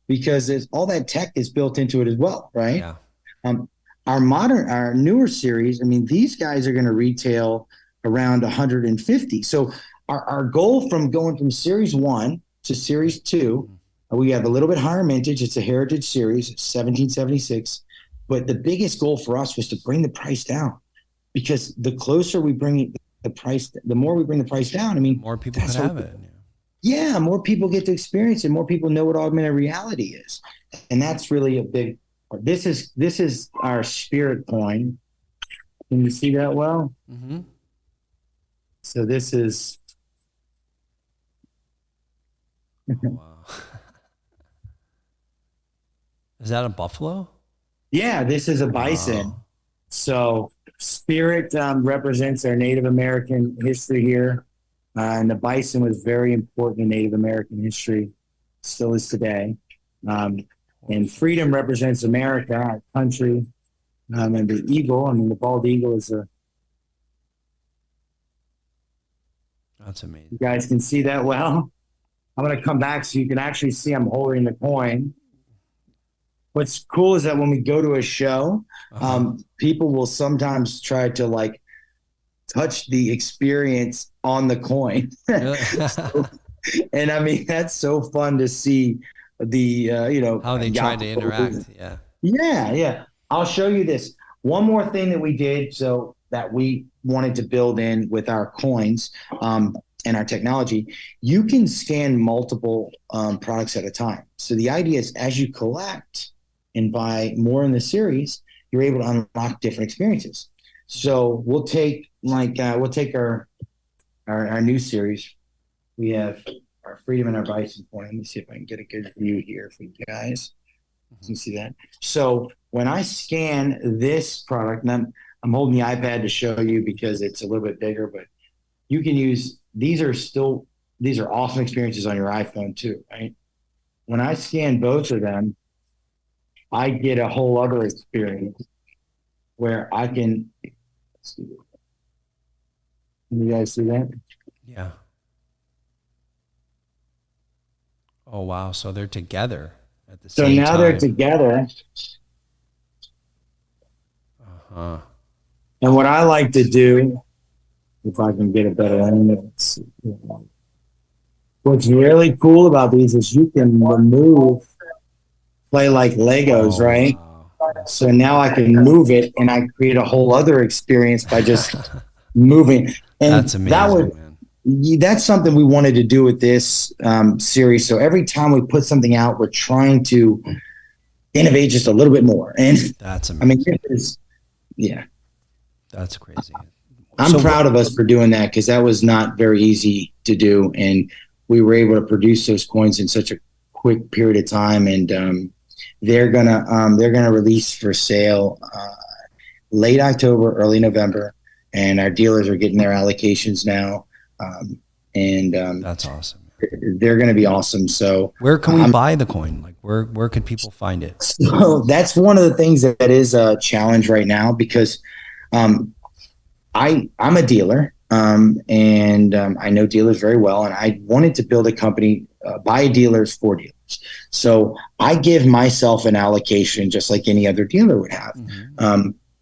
because all that tech is built into it as well, right? Yeah. Our newer series, I mean, these guys are going to retail around 150. So our goal from going from series 1 to series 2, we have a little bit higher mintage. It's a heritage series, 1776. But the biggest goal for us was to bring the price down, because the closer we bring the price, the more we bring the price down. I mean, more people could have it. Yeah, more people get to experience it. More people know what augmented reality is, and that's really a big part. This is our spirit coin. Can you see that well? Mm-hmm. So this is. Wow. Is that a buffalo? Yeah, this is a bison. Wow. So spirit represents our Native American history here. And the bison was very important in Native American history, still is today. And freedom represents America, our country. And the eagle, I mean, the bald eagle is a... That's amazing. You guys can see that well? I'm going to come back so you can actually see I'm holding the coin. What's cool is that when we go to a show, people will sometimes try to like touch the experience on the coin. And I mean, that's so fun to see the, how they try to interact. Yeah. Yeah. I'll show you this. One more thing that we did, so that we wanted to build in with our coins and our technology, you can scan multiple products at a time. So the idea is as you collect and buy more in the series, you're able to unlock different experiences. So we'll take our new series. We have our freedom and our bison coin. Let me see if I can get a good view here for you guys. You can see that. So when I scan this product, and I'm holding the iPad to show you because it's a little bit bigger, but you can use, these are awesome experiences on your iPhone too, right? When I scan both of them, I get a whole other experience where I can, you guys see that? Yeah. Oh, wow. So they're together at the same time. So now they're together. Uh-huh. And what I like to do, if I can get a better angle, what's really cool about these is you can play like Legos, right? Wow. So now I can move it and I create a whole other experience by just moving. And that's amazing, man. That's something we wanted to do with this series. So every time we put something out, we're trying to innovate just a little bit more. And that's amazing. I mean, yeah. That's crazy. I'm proud of us for doing that, because that was not very easy to do. And we were able to produce those coins in such a quick period of time. And they're gonna release for sale late October, early November. And our dealers are getting their allocations now. That's awesome. They're going to be awesome. So where can we buy the coin? Like where can people find it? So that's one of the things that is a challenge right now, because I'm a dealer and I know dealers very well. And I wanted to build a company by dealers for dealers. So I give myself an allocation just like any other dealer would have.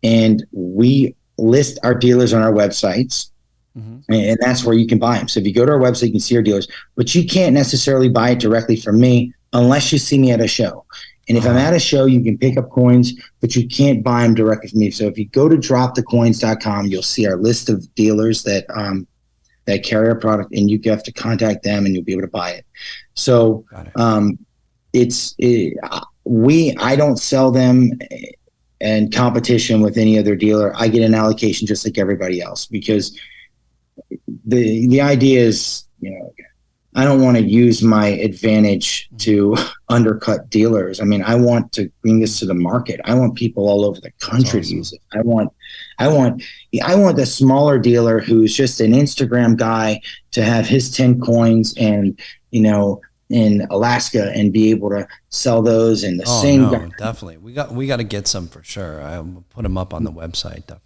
And we list our dealers on our websites. And that's where you can buy them. So if you go to our website, you can see our dealers, but you can't necessarily buy it directly from me unless you see me at a show. And if I'm at a show, you can pick up coins, but you can't buy them directly from me. So if you go to dropthecoins.com, you'll see our list of dealers that carry our product, and you have to contact them and you'll be able to buy it. So I don't sell them in competition with any other dealer. I get an allocation just like everybody else, because the idea is, I don't want to use my advantage to undercut dealers. I mean, I want to bring this to the market. I want people all over the country to use it. I want the smaller dealer who's just an Instagram guy to have his 10 coins and, in Alaska and be able to sell those in the same. No, definitely. We got to get some for sure. I'll put them up on the website. Definitely.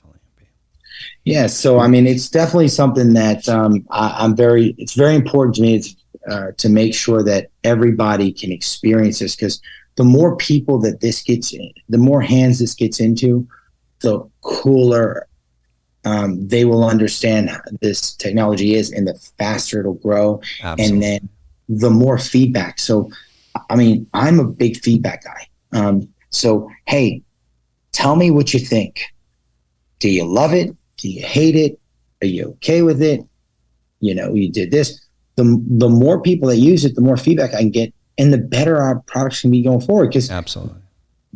Yeah. So, I mean, it's definitely something that it's very important to me to make sure that everybody can experience this, because the more people that this gets in, the more hands this gets into, the cooler they will understand this technology is, and the faster it'll grow. Absolutely. And then the more feedback. So, I mean, I'm a big feedback guy. So, hey, tell me what you think. Do you love it? Do you hate it? Are you okay with it? You did this. The more people that use it, the more feedback I can get, and the better our products can be going forward. Because absolutely,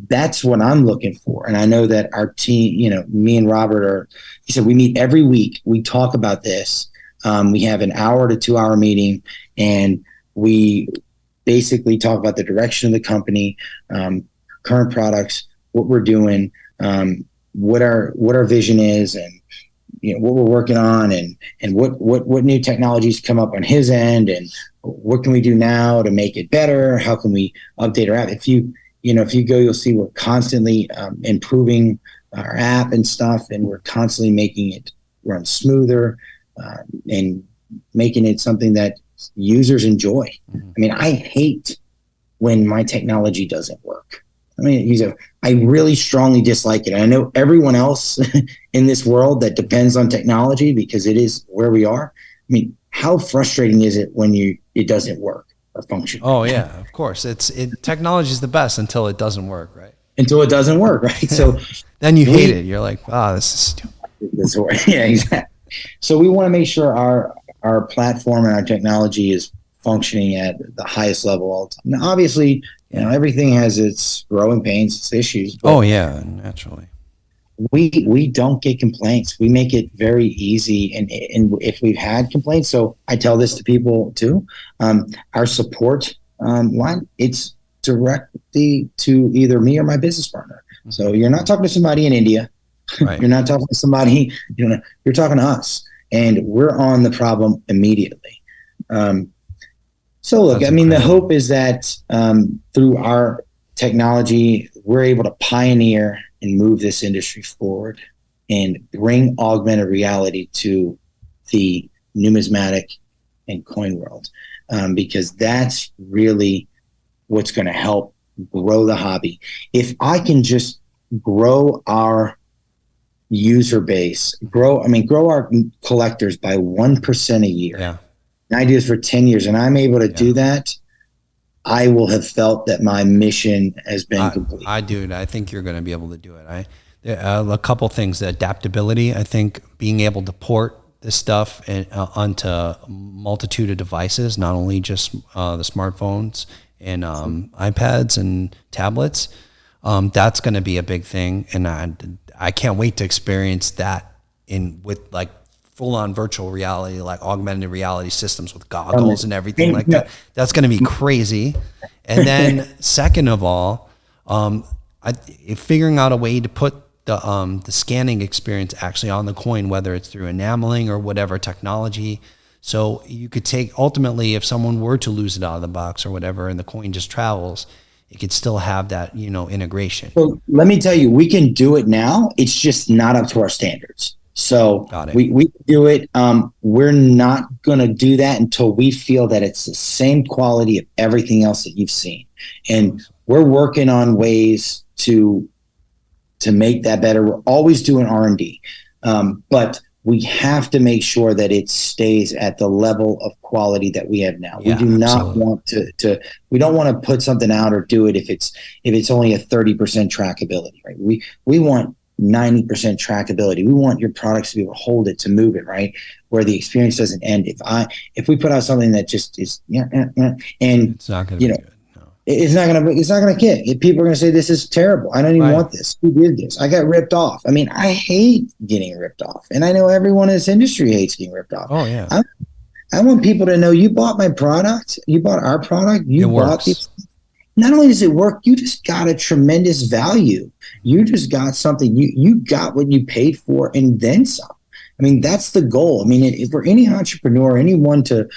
that's what I'm looking for. And I know that our team, me and Robert we meet every week. We talk about this. We have an hour to 2 hour meeting, and we basically talk about the direction of the company, current products, what we're doing, what our vision is, and what we're working on, and what new technologies come up on his end, and what can we do now to make it better? How can we update our app? If you go, you'll see we're constantly improving our app and stuff, and we're constantly making it run smoother and making it something that users enjoy. I mean, I hate when my technology doesn't work. I mean, I really strongly dislike it. I know everyone else in this world that depends on technology, because it is where we are. I mean, how frustrating is it when it doesn't work or function? Oh yeah, of course. Technology is the best until it doesn't work, right? Until it doesn't work, right? So then you hate it. You're like, this is stupid. Yeah, exactly. So we want to make sure our platform and our technology is functioning at the highest level all the time. Now, obviously, everything has its growing pains, its issues. Oh yeah, naturally. We don't get complaints. We make it very easy. And if we've had complaints, so I tell this to people too, our support line, it's directly to either me or my business partner. So you're not talking to somebody in India. Right. You're not talking to somebody, you're talking to us, and we're on the problem immediately. So look, I mean, the hope is that through our technology, we're able to pioneer and move this industry forward and bring augmented reality to the numismatic and coin world, because that's really what's going to help grow the hobby. If I can just grow our user base, grow our collectors by 1% a year. Yeah. And I do this for 10 years, and I'm able to do that, I will have felt that my mission has been complete. I think you're going to be able to do it. A couple things, the adaptability. I think being able to port this stuff onto a multitude of devices, not only just the smartphones and iPads and tablets, that's going to be a big thing. And I can't wait to experience that with like full-on virtual reality, like augmented reality systems with goggles and everything like that. That's going to be crazy. And then second of all, figuring out a way to put the scanning experience actually on the coin, whether it's through enameling or whatever technology. So you could ultimately, if someone were to lose it out of the box or whatever, and the coin just travels, it could still have that, integration. So let me tell you, we can do it now. It's just not up to our standards. So Got it. we do it. We're not going to do that until we feel that it's the same quality of everything else that you've seen. And we're working on ways to make that better. We're always doing R&D, but we have to make sure that it stays at the level of quality that we have now. Yeah, we do not absolutely. want to we don't want to put something out or do it if it's only a 30% trackability, right? We want 90% trackability. We want your products to be able to hold it, to move it, right? Where the experience doesn't end. If we put out something that just is and It's not going to be good. No. it's not gonna kick. People are gonna say this is terrible. I don't even want this. Who did this? I got ripped off. I mean, I hate getting ripped off, and I know everyone in this industry hates getting ripped off. Oh yeah. I want people to know you bought my product, you bought our product, you bought works. Not only does it work, you just got a tremendous value. You just got something. You got what you paid for and then some. I mean, that's the goal. I mean, if for any entrepreneur, anyone to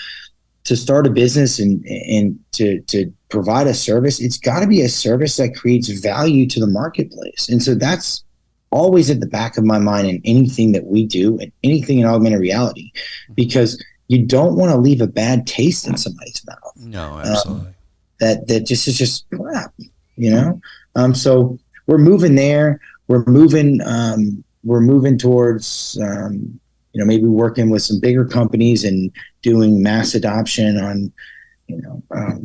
start a business and to provide a service, it's got to be a service that creates value to the marketplace. And so that's always at the back of my mind in anything that we do and anything in augmented reality, because you don't want to leave a bad taste in somebody's mouth. No, absolutely. That just is just crap, you know? So we're moving there. We're moving towards, maybe working with some bigger companies and doing mass adoption on,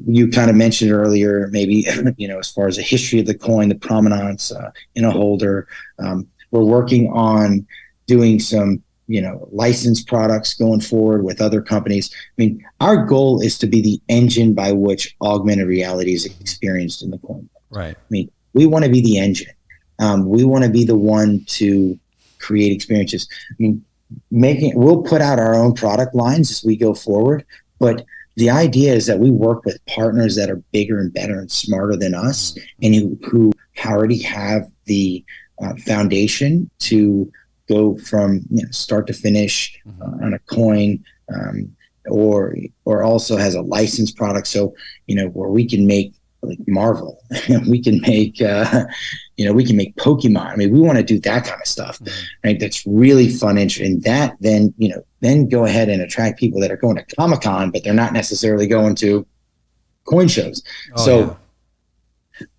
you kind of mentioned earlier, maybe, as far as the history of the coin, the provenance in a holder. We're working on doing some, licensed products going forward with other companies. I mean, our goal is to be the engine by which augmented reality is experienced in the coin. Right. I mean, we want to be the engine. We want to be the one to create experiences. I mean, we'll put out our own product lines as we go forward, but the idea is that we work with partners that are bigger and better and smarter than us, and who already have the foundation to go from start to finish on a coin, or also has a licensed product. So where we can make like Marvel, we can make we can make Pokemon. I mean, we want to do that kind of stuff, right? That's really fun, and that then go ahead and attract people that are going to Comic-Con, but they're not necessarily going to coin shows.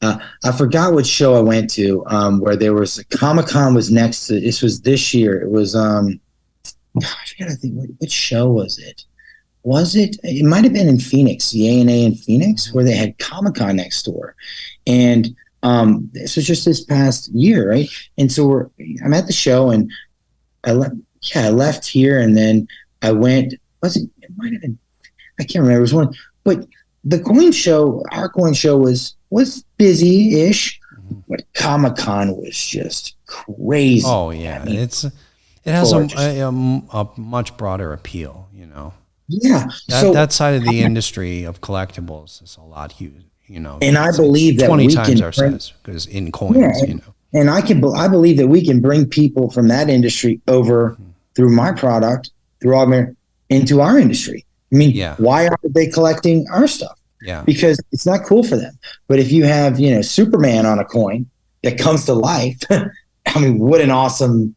I forgot what show I went to, where there was Comic-Con was next to. This was this year. It was I forgot. I think which show was it? Was it? It might have been in Phoenix, the ANA in Phoenix, where they had Comic-Con next door, and this was just this past year, right? And so I'm at the show, and I left here, and then I went. It might have been. I can't remember. It was one, but the coin show, our coin show was busy-ish, but Comic-Con was just crazy. Oh yeah, I mean, it has a much broader appeal, Yeah, that side of the industry of collectibles is a lot huge, And I believe that 20 we times can our size, because in coins, And I believe that we can bring people from that industry over through my product, through Augmented, into our industry. I mean, why aren't they collecting our stuff? Yeah, because it's not cool for them. But if you have, Superman on a coin that comes to life, I mean, what an awesome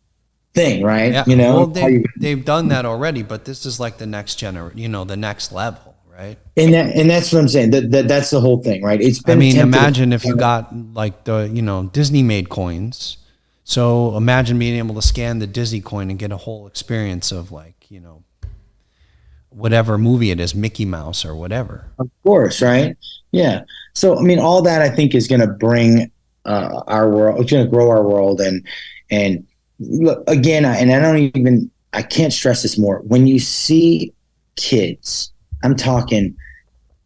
thing, right? Yeah. Well, they've done that already, but this is like the next the next level, right? And that's what I'm saying. That's the whole thing, right? It's been. I mean, imagine if you got like the Disney made coins. So imagine being able to scan the Disney coin and get a whole experience of whatever movie it is, Mickey Mouse or whatever. Of course, right? Yeah. So I mean, all that I think is going to bring our world. It's going to grow our world, and look again. I can't stress this more. When you see kids, I'm talking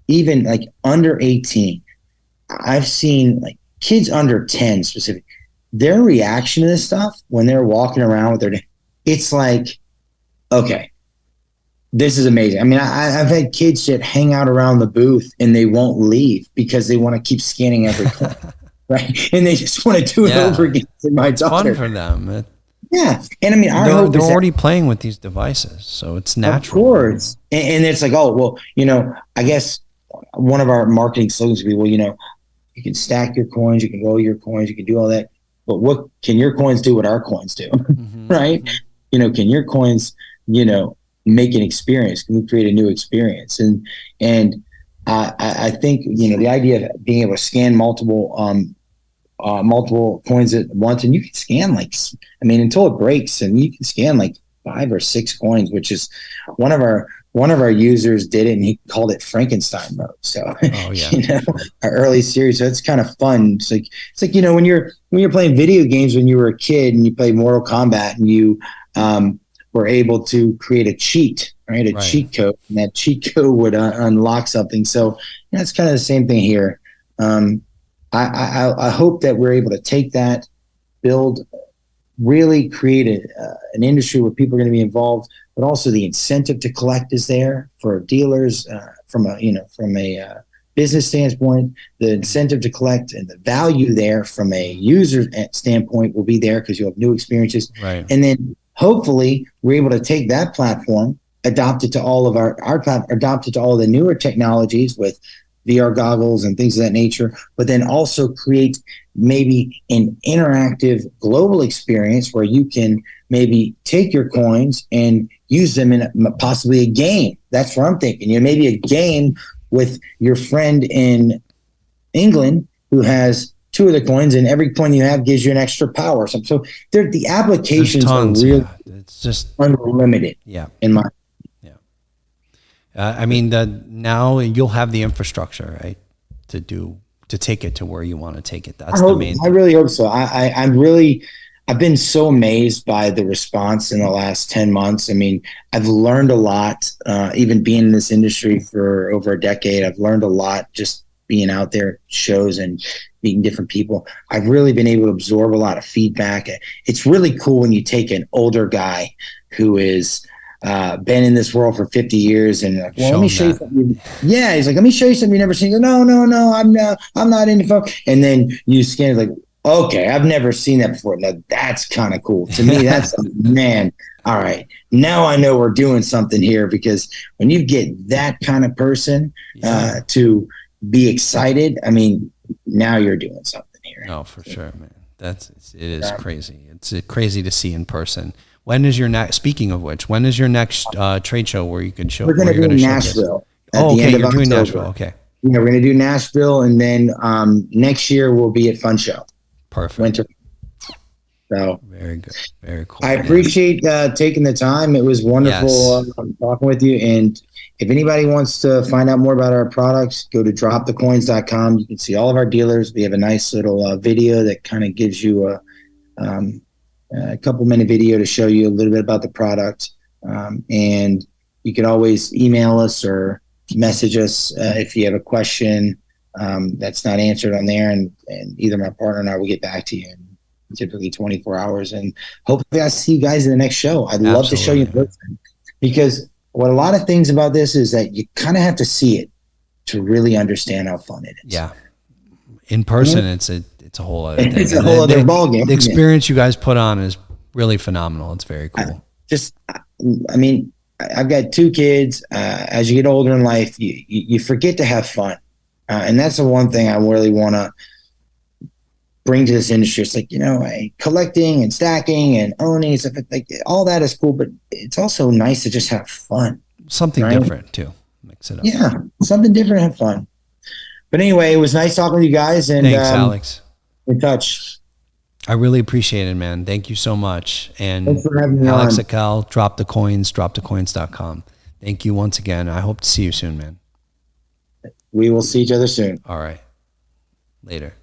even like under 18. I've seen like kids under 10 specific. Their reaction to this stuff when they're walking around with it's like, okay, this is amazing. I mean, I've had kids that hang out around the booth and they won't leave because they want to keep scanning every coin, right? And they just want to do it over again. It's fun for them. Yeah, and I mean, they're already playing with these devices, so it's natural. Of course, and it's like, oh well, I guess one of our marketing slogans would be, well, you can stack your coins, you can roll your coins, you can do all that, but what can your coins do? What our coins do, right? can your coins, make an experience? Can we create a new experience? And I think, the idea of being able to scan multiple coins at once, and you can scan until it breaks, and you can scan like 5 or 6 coins, which is one of our users did it, and he called it Frankenstein mode. So, our early series. So it's kind of fun. It's like when you're playing video games when you were a kid and you played Mortal Kombat and you were able to create a cheat, right? A cheat code, and that cheat code would unlock something. So it's kind of the same thing here. I hope that we're able to take that, really create an industry where people are going to be involved, but also the incentive to collect is there for dealers from a business standpoint. The incentive to collect and the value there from a user standpoint will be there because you'll have new experiences. Right. And then hopefully we're able to take that platform, adopt it to all of adopt it to all the newer technologies with VR goggles and things of that nature, but then also create maybe an interactive global experience where you can maybe take your coins and use them in possibly a game. That's what I'm thinking. Maybe a game with your friend in England who has 2 of the coins, and every coin you have gives you an extra power or something. So the applications are really it's just unlimited. Yeah. In my now you'll have the infrastructure, right, to take it to where you want to take it. That's the main thing. I really hope so. I've been so amazed by the response in the last 10 months. I've learned a lot, even being in this industry for over a decade. I've learned a lot just being out there at shows and meeting different people. I've really been able to absorb a lot of feedback. It's really cool when you take an older guy who is been in this world for 50 years and like, well, let me show you something. Yeah, he's like, let me show you something you've never seen. No, I'm not into phone. And then you scan it like, okay, I've never seen that before. Now that's kind of cool. To me, that's man. All right, now I know we're doing something here, because when you get that kind of person to be excited, now you're doing something here. No, for sure, man. It is crazy. It's crazy to see in person. When is your next? Speaking of which, when is your next trade show where you can show? We're going to do Nashville. Okay, you're doing Nashville. Okay. Yeah, we're going to do Nashville, and then next year we'll be at Fun Show. Perfect. Winter. So very good, very cool. I appreciate taking the time. It was wonderful talking with you. And if anybody wants to find out more about our products, go to dropthecoins.com. You can see all of our dealers. We have a nice little video that kind of gives you a couple-minute video to show you a little bit about the product. And you can always email us or message us if you have a question that's not answered on there. And either my partner and I will get back to you in typically 24 hours. And hopefully I'll see you guys in the next show. I'd love to show you in person, because what a lot of things about this is that you kind of have to see it to really understand how fun it is. Yeah. In person, it's a whole other thing. It's a whole other ballgame. The experience you guys put on is really phenomenal. It's very cool. I've got 2 kids. As you get older in life, you forget to have fun. And that's the one thing I really want to bring to this industry. It's like, collecting and stacking and owning stuff, like all that is cool, but it's also nice to just have fun. Something different too. Mix it up. Yeah, something different, have fun. But anyway, it was nice talking with you guys. And thanks, Alex. In touch. I really appreciate it, man. Thank you so much. And thanks for having me Alex on. Akel, Drop the Coins, dropthecoins.com. Thank you once again. I hope to see you soon, man. We will see each other soon. All right. Later.